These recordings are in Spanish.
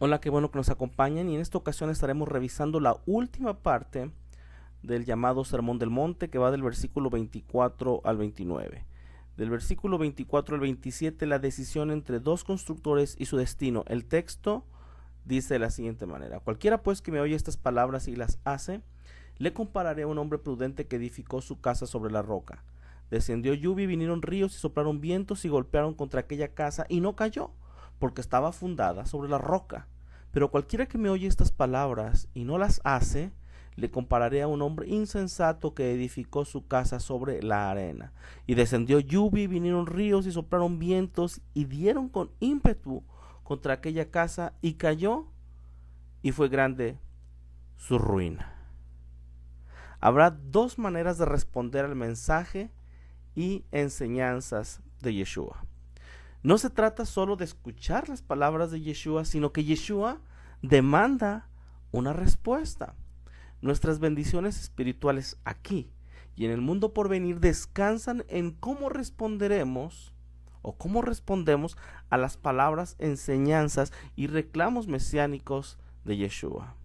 Hola, qué bueno que nos acompañan y en esta ocasión estaremos revisando la última parte del llamado Sermón del Monte, que va del versículo 24 al 29. Del versículo 24 al 27, la decisión entre dos constructores y su destino. El texto dice de la siguiente manera: cualquiera pues que me oye estas palabras y las hace, le compararé a un hombre prudente que edificó su casa sobre la roca. Descendió lluvia y vinieron ríos y soplaron vientos y golpearon contra aquella casa y no cayó, porque estaba fundada sobre la roca. Pero cualquiera que me oye estas palabras y no las hace, le compararé a un hombre insensato que edificó su casa sobre la arena. Y descendió lluvia y vinieron ríos y soplaron vientos y dieron con ímpetu contra aquella casa y cayó, y fue grande su ruina. Habrá dos maneras de responder al mensaje y enseñanzas de Yeshua. No se trata solo de escuchar las palabras de Yeshua, sino que Yeshua demanda una respuesta. Nuestras bendiciones espirituales aquí y en el mundo por venir descansan en cómo responderemos o cómo respondemos a las palabras, enseñanzas y reclamos mesiánicos de Yeshua.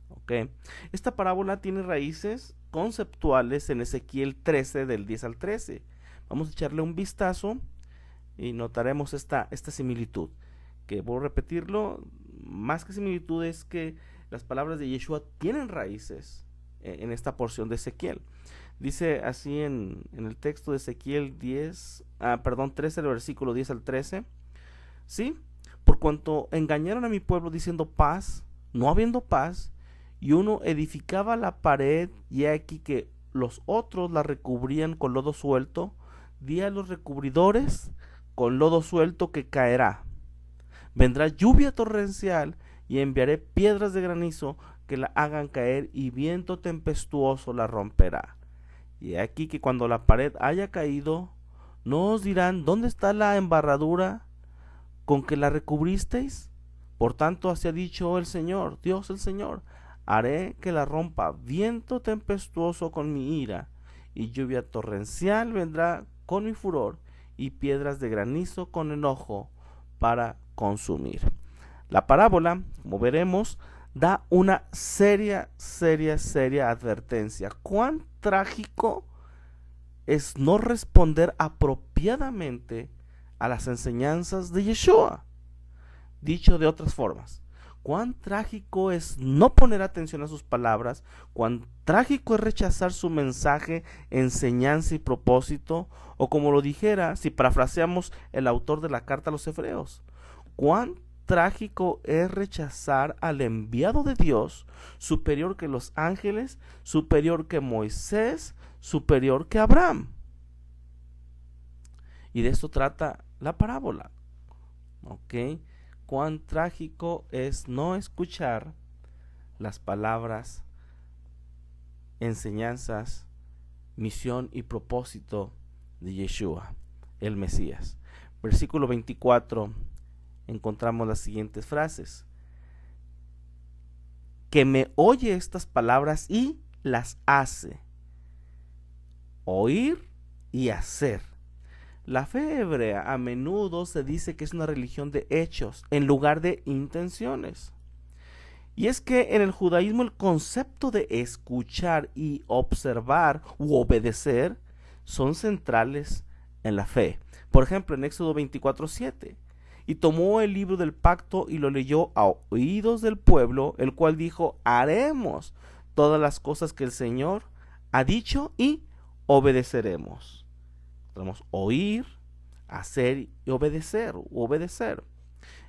¿Okay? Esta parábola tiene raíces conceptuales en Ezequiel 13 del 10 al 13. Vamos a echarle un vistazo y notaremos esta similitud, que voy a repetirlo, más que similitud es que las palabras de Yeshua tienen raíces en esta porción de Ezequiel. Dice así en el texto de Ezequiel 13, el versículo 10 al 13. Sí, por cuanto engañaron a mi pueblo diciendo paz, no habiendo paz, y uno edificaba la pared, y aquí que los otros la recubrían con lodo suelto, di a los recubridores con lodo suelto que caerá. Vendrá lluvia torrencial y enviaré piedras de granizo que la hagan caer y viento tempestuoso la romperá. Y aquí que cuando la pared haya caído, no os dirán ¿dónde está la embarradura con que la recubristeis? Por tanto así ha dicho el Señor, Dios el Señor, haré que la rompa viento tempestuoso con mi ira, y lluvia torrencial vendrá con mi furor, y piedras de granizo con enojo para consumir. La parábola, como veremos, da una seria advertencia. Cuán trágico es no responder apropiadamente a las enseñanzas de Yeshua. Dicho de otras formas, cuán trágico es no poner atención a sus palabras, cuán trágico es rechazar su mensaje, enseñanza y propósito, o como lo dijera, si parafraseamos el autor de la carta a los Hebreos, cuán trágico es rechazar al enviado de Dios, superior que los ángeles, superior que Moisés, superior que Abraham. Y de esto trata la parábola. ¿Ok? Cuán trágico es no escuchar las palabras, enseñanzas, misión y propósito de Yeshua, el Mesías. Versículo 24, encontramos las siguientes frases: que me oye estas palabras y las hace. Oír y hacer. La fe hebrea a menudo se dice que es una religión de hechos en lugar de intenciones. Y es que en el judaísmo el concepto de escuchar y observar u obedecer son centrales en la fe. Por ejemplo, en Éxodo 24:7, y tomó el libro del pacto y lo leyó a oídos del pueblo, el cual dijo: haremos todas las cosas que el Señor ha dicho y obedeceremos. Podemos oír, hacer y obedecer,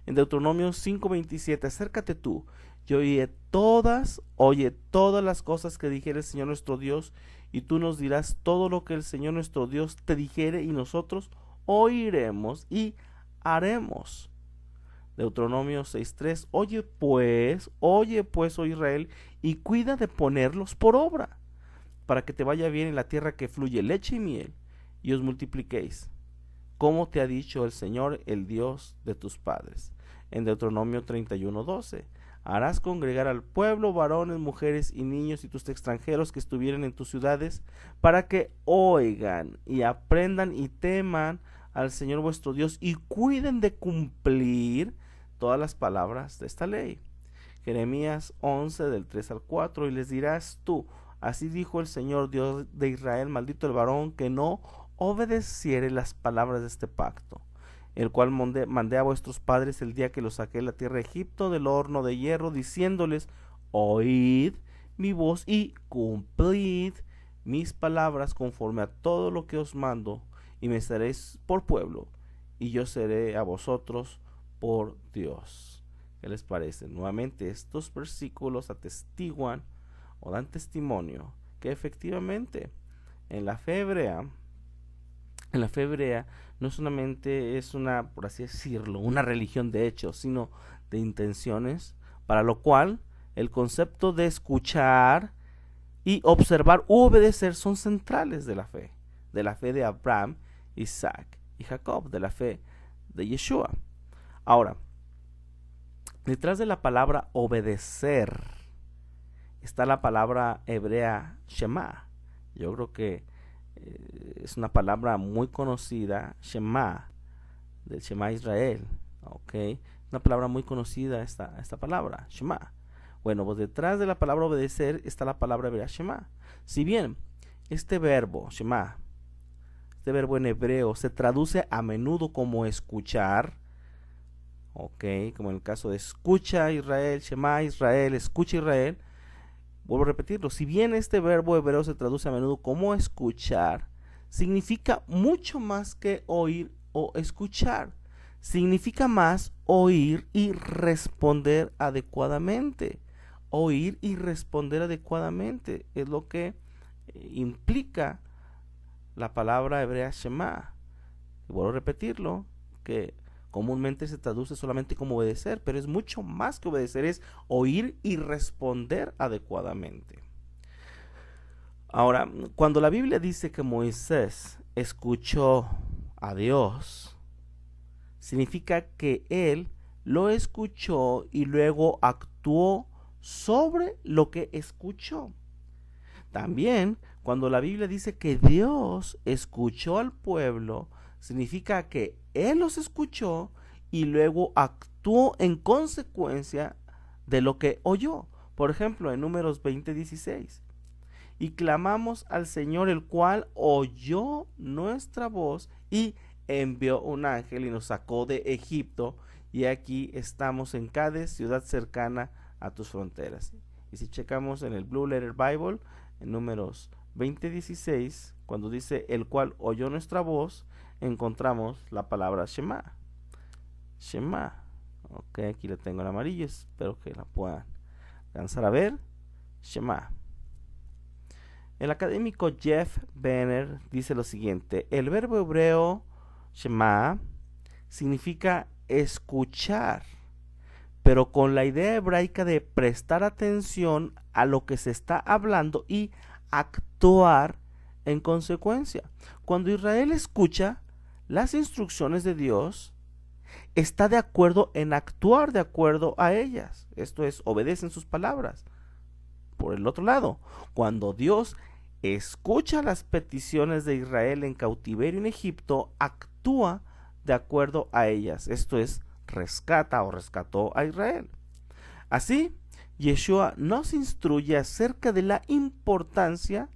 En Deuteronomio 5:27, acércate tú y oye todas las cosas que dijere el Señor nuestro Dios, y tú nos dirás todo lo que el Señor nuestro Dios te dijere, y nosotros oiremos y haremos. Deuteronomio 6:3, oye pues, oh Israel, y cuida de ponerlos por obra, para que te vaya bien en la tierra que fluye leche y miel, y os multipliquéis, como te ha dicho el Señor, el Dios de tus padres. En Deuteronomio 31:12, harás congregar al pueblo, varones, mujeres y niños y tus extranjeros que estuvieren en tus ciudades, para que oigan y aprendan y teman al Señor vuestro Dios, y cuiden de cumplir todas las palabras de esta ley. Jeremías 11 del 3 al 4, y les dirás tú, así dijo el Señor Dios de Israel, maldito el varón que no obedeciere las palabras de este pacto, el cual mandé a vuestros padres el día que los saqué de la tierra de Egipto del horno de hierro, diciéndoles, oíd mi voz y cumplid mis palabras conforme a todo lo que os mando, y me seréis por pueblo, y yo seré a vosotros por Dios. ¿Qué les parece? Nuevamente estos versículos atestiguan o dan testimonio que efectivamente en la fe hebrea no solamente es una, por así decirlo, una religión de hechos, sino de intenciones, para lo cual el concepto de escuchar y observar u obedecer son centrales de la fe de Abraham, Isaac y Jacob, de la fe de Yeshua. Ahora, detrás de la palabra obedecer está la palabra hebrea Shema. Yo creo que es una palabra muy conocida, Shema, del Shema Israel, ¿ok? Una palabra muy conocida esta palabra, Shema. Bueno, pues detrás de la palabra obedecer está la palabra hebrea Shema. Si bien este verbo, Shema, este verbo en hebreo se traduce a menudo como escuchar, ok, como en el caso de escucha Israel, Shema Israel, escucha Israel. Vuelvo a repetirlo, si bien este verbo hebreo se traduce a menudo como escuchar, significa mucho más que oír o escuchar. Significa más oír y responder adecuadamente. Oír y responder adecuadamente es lo que implica la palabra hebrea Shema. Y vuelvo a repetirlo, que comúnmente se traduce solamente como obedecer, pero es mucho más que obedecer, es oír y responder adecuadamente. Ahora, cuando la Biblia dice que Moisés escuchó a Dios, significa que él lo escuchó y luego actuó sobre lo que escuchó. También, cuando la Biblia dice que Dios escuchó al pueblo, significa que Él los escuchó y luego actuó en consecuencia de lo que oyó. Por ejemplo, en Números 20:16. Y clamamos al Señor, el cual oyó nuestra voz y envió un ángel y nos sacó de Egipto. Y aquí estamos en Cades, ciudad cercana a tus fronteras. Y si checamos en el Blue Letter Bible, en Números 20:16, cuando dice el cual oyó nuestra voz, encontramos la palabra Shema. Shema. Ok, aquí la tengo en amarillo, espero que la puedan alcanzar a ver. Shema. El académico Jeff Benner dice lo siguiente: el verbo hebreo Shema significa escuchar, pero con la idea hebraica de prestar atención a lo que se está hablando y actuar en consecuencia. Cuando Israel escucha las instrucciones de Dios, está de acuerdo en actuar de acuerdo a ellas. Esto es, obedecen sus palabras. Por el otro lado, cuando Dios escucha las peticiones de Israel en cautiverio en Egipto, actúa de acuerdo a ellas. Esto es, rescata o rescató a Israel. Así, Yeshua nos instruye acerca de la importancia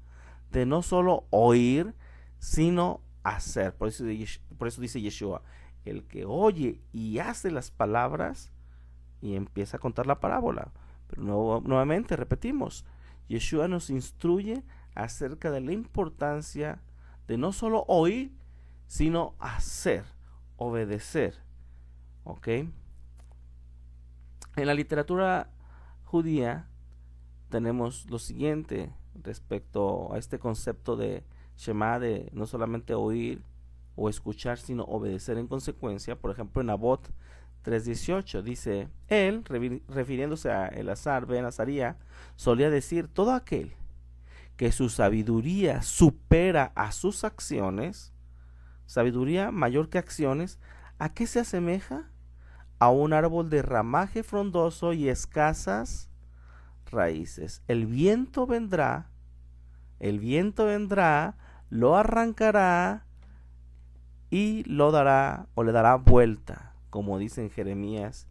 de no solo oír, sino hacer. Por eso dice Yeshua, el que oye y hace las palabras, y empieza a contar la parábola. Pero nuevamente repetimos, Yeshua nos instruye acerca de la importancia de no solo oír, sino hacer, obedecer. ¿Ok? En la literatura judía tenemos lo siguiente respecto a este concepto de Shema, de no solamente oír o escuchar, sino obedecer en consecuencia. Por ejemplo, en Nabot 3:18 dice, él, refiriéndose a Elazar ben Azaría, solía decir, todo aquel que su sabiduría supera a sus acciones, sabiduría mayor que acciones, ¿a qué se asemeja? A un árbol de ramaje frondoso y escasas raíces. El viento vendrá, lo arrancará y lo dará o le dará vuelta, como dice en Jeremías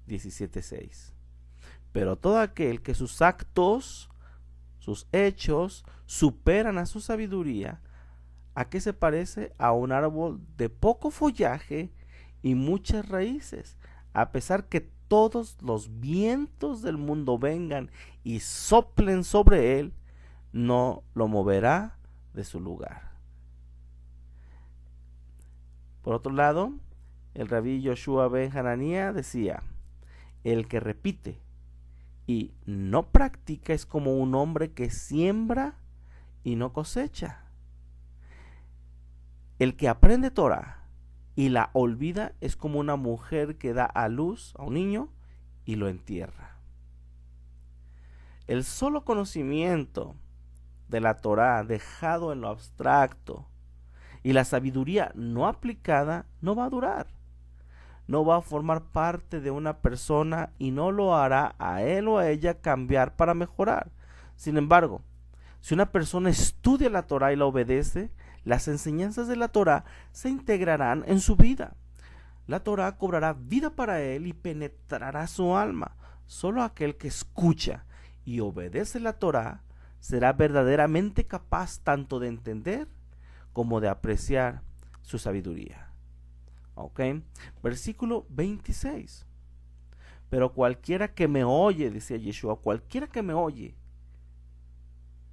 17:6. Pero todo aquel que sus actos, sus hechos, superan a su sabiduría, ¿a qué se parece? A un árbol de poco follaje y muchas raíces, a pesar que todos los vientos del mundo vengan y soplen sobre él, no lo moverá de su lugar. Por otro lado, el rabí Yoshua ben Hananía decía: el que repite y no practica es como un hombre que siembra y no cosecha. El que aprende Torah y la olvida es como una mujer que da a luz a un niño y lo entierra. El solo conocimiento de la Torah dejado en lo abstracto y la sabiduría no aplicada no va a durar. No va a formar parte de una persona y no lo hará a él o a ella cambiar para mejorar. Sin embargo, si una persona estudia la Torah y la obedece, las enseñanzas de la Torah se integrarán en su vida. La Torah cobrará vida para él y penetrará su alma. Solo aquel que escucha y obedece la Torah será verdaderamente capaz tanto de entender como de apreciar su sabiduría. ¿Ok? Versículo 26. Pero cualquiera que me oye, decía Yeshua, cualquiera que me oye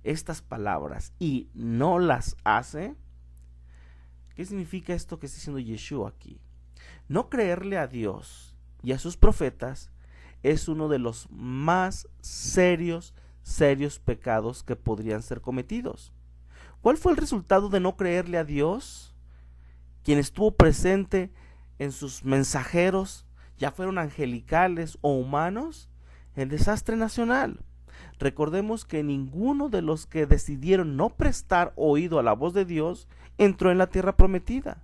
estas palabras y no las hace. ¿Qué significa esto que está diciendo Yeshua aquí? No creerle a Dios y a sus profetas es uno de los más serios pecados que podrían ser cometidos. ¿Cuál fue el resultado de no creerle a Dios? Quien estuvo presente en sus mensajeros, ya fueron angelicales o humanos, el desastre nacional. Recordemos que ninguno de los que decidieron no prestar oído a la voz de Dios entró en la tierra prometida.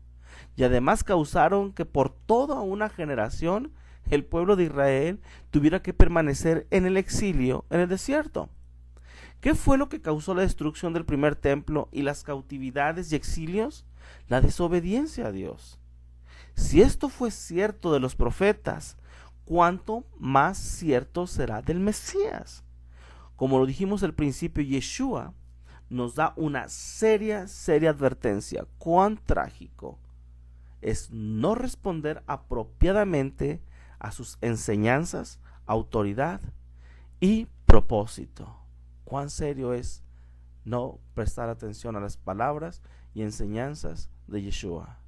Y además causaron que por toda una generación el pueblo de Israel tuviera que permanecer en el exilio, en el desierto. ¿Qué fue lo que causó la destrucción del primer templo y las cautividades y exilios? La desobediencia a Dios. Si esto fue cierto de los profetas, ¿cuánto más cierto será del Mesías? Como lo dijimos al principio, Yeshua nos da una seria advertencia. Cuán trágico es no responder apropiadamente a sus enseñanzas, autoridad y propósito. Cuán serio es no prestar atención a las palabras y enseñanzas de Yeshua.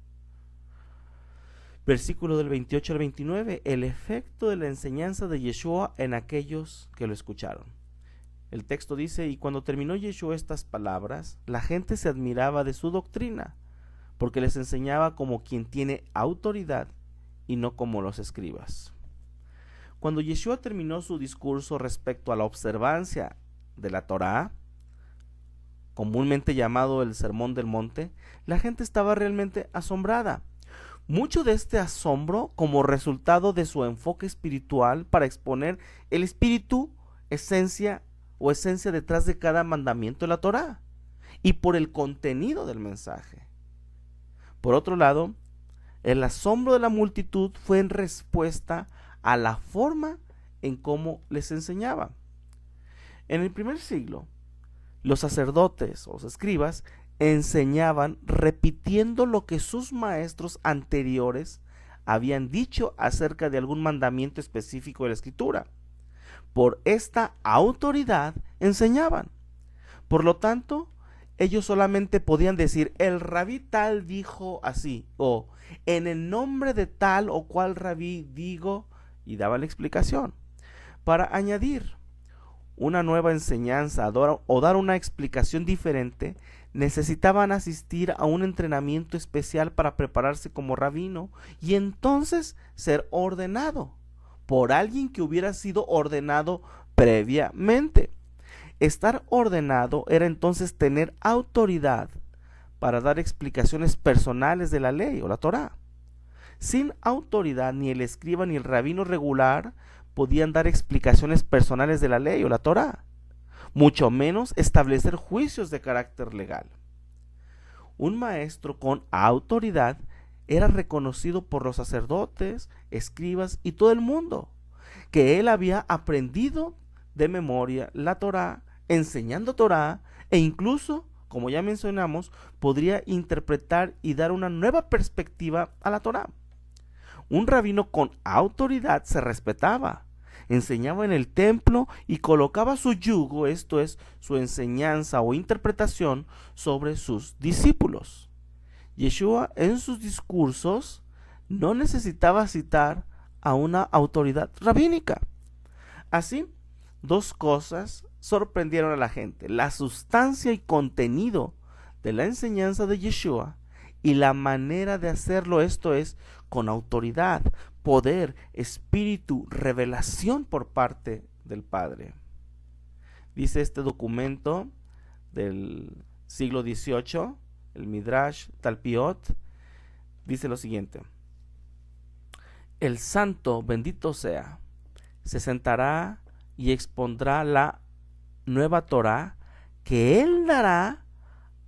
Versículo del 28 al 29, el efecto de la enseñanza de Yeshua en aquellos que lo escucharon. El texto dice: y cuando terminó Yeshua estas palabras, la gente se admiraba de su doctrina, porque les enseñaba como quien tiene autoridad y no como los escribas. Cuando Yeshua terminó su discurso respecto a la observancia de la Torá, comúnmente llamado el Sermón del Monte, la gente estaba realmente asombrada. Mucho de este asombro como resultado de su enfoque espiritual para exponer el espíritu, esencia detrás de cada mandamiento de la Torá y por el contenido del mensaje. Por otro lado, el asombro de la multitud fue en respuesta a la forma en cómo les enseñaba. En el primer siglo, los sacerdotes o los escribas enseñaban repitiendo lo que sus maestros anteriores habían dicho acerca de algún mandamiento específico de la Escritura. Por esta autoridad enseñaban. Por lo tanto, ellos solamente podían decir: el rabí tal dijo así, o en el nombre de tal o cual rabí digo, y daba la explicación. Para añadir una nueva enseñanza o dar una explicación diferente, necesitaban asistir a un entrenamiento especial para prepararse como rabino y entonces ser ordenado por alguien que hubiera sido ordenado previamente. Estar ordenado era entonces tener autoridad para dar explicaciones personales de la ley o la Torá. Sin autoridad, ni el escriba ni el rabino regular podían dar explicaciones personales de la ley o la Torá, mucho menos establecer juicios de carácter legal. Un maestro con autoridad era reconocido por los sacerdotes, escribas y todo el mundo. que él había aprendido de memoria la Torá, enseñando Torá, e incluso, como ya mencionamos, podría interpretar y dar una nueva perspectiva a la Torá. Un rabino con autoridad se respetaba, enseñaba en el templo y colocaba su yugo, esto es, su enseñanza o interpretación, sobre sus discípulos. Yeshua en sus discursos no necesitaba citar a una autoridad rabínica. Así, dos cosas sorprendieron a la gente: la sustancia y contenido de la enseñanza de Yeshua y la manera de hacerlo, esto es, con autoridad, poder, espíritu, revelación por parte del Padre. Dice este documento del siglo XVIII, el Midrash Talpiot, dice lo siguiente: el santo, bendito sea, se sentará y expondrá la nueva Torá que él dará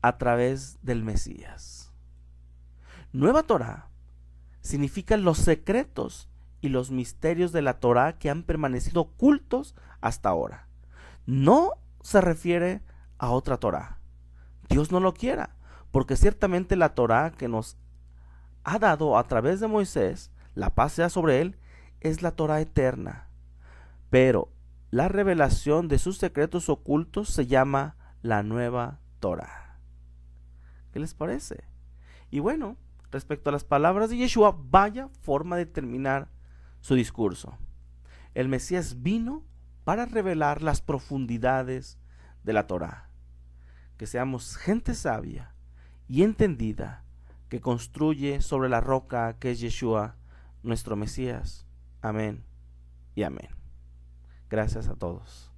a través del Mesías. Nueva Torá significa los secretos y los misterios de la Torá que han permanecido ocultos hasta ahora. No se refiere a otra Torá. Dios no lo quiera, porque ciertamente la Torá que nos ha dado a través de Moisés, la paz sea sobre él, es la Torá eterna. Pero la revelación de sus secretos ocultos se llama la nueva Torá. ¿Qué les parece? Y bueno, respecto a las palabras de Yeshua, vaya forma de terminar su discurso. El Mesías vino para revelar las profundidades de la Torá. Que seamos gente sabia y entendida, que construye sobre la roca que es Yeshua, nuestro Mesías. Amén y amén. Gracias a todos.